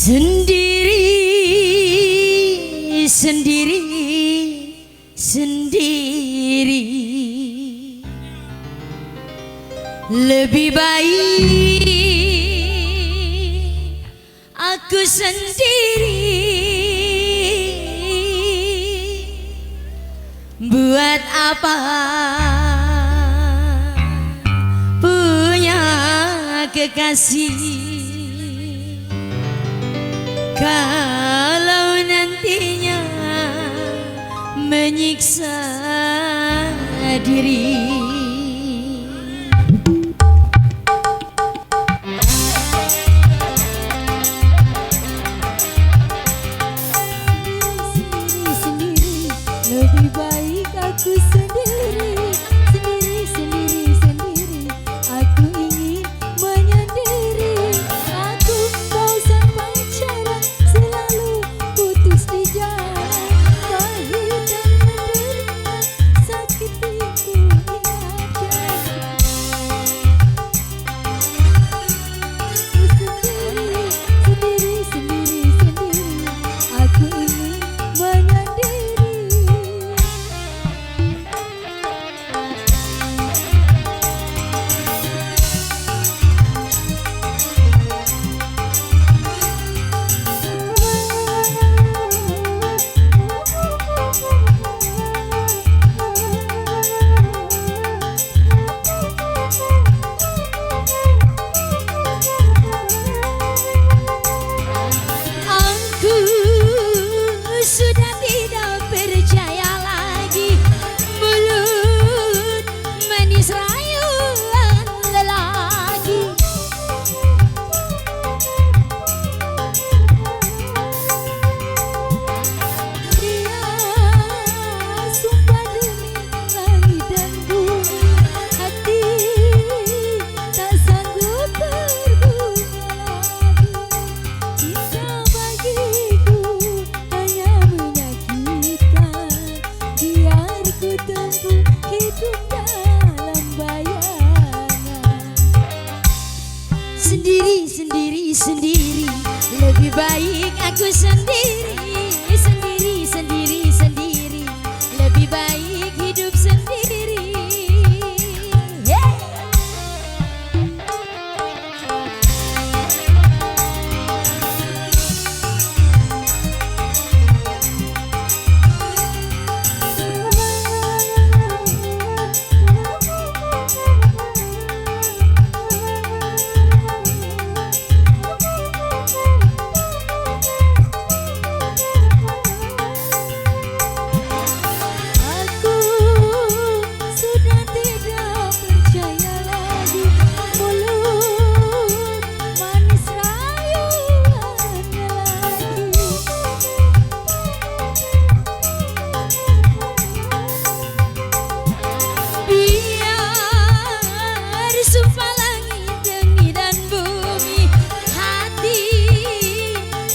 Sendiri, sendiri, sendiri. Lebih baik aku sendiri. Buat apa punya kekasih kalau nantinya menyiksa diri. Sendiri, lebih baik aku sendiri. Sendiri, sendiri, sendiri. Aku ingin menyendiri. Aku bosan pacaran, selalu putus di jalan. Pahit dan menderita, sakit itu ingatkan. Sendiri, sendiri, sendiri, sendiri. Aku ingin menyendiri. Aku sudah tidak percaya lagi mulut manis rayuan lelaki. Dia sumpah demi langit dan bumi, hati tak sanggup berbunga lagi. Cinta bagiku hanya menyakitkan, biar ku tempuh hidup dalam bayangan. Sendiri, sendiri, sendiri. Lebih baik aku sendiri. Sendiri, sendiri, sendiri. Lebih baik hidup sendiri. Yeah. Aku sudah tidak percaya lagi mulut manis rayuan lelaki. Biar sumpah langit dan bumi, hati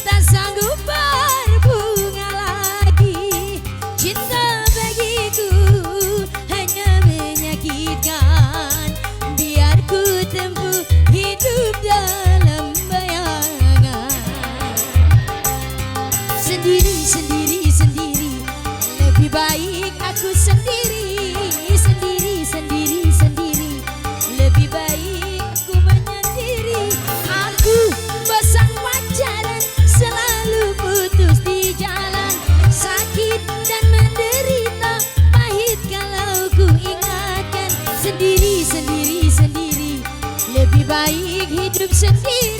tak sanggup berbunga lagi. Cinta bagiku hanya menyakitkan, biar ku tempuh hidup dalam bayangan. Sendiri, sendiri, sendiri. Lebih baik aku sendiri. Sendiri, sendiri, sendiri. Lebih baik aku menyendiri. Aku bosan pacaran, selalu putus di jalan. Sakit dan menderita, pahit kalau ku ingatkan. Sendiri, sendiri, sendiri. Lebih baik hidup sendiri.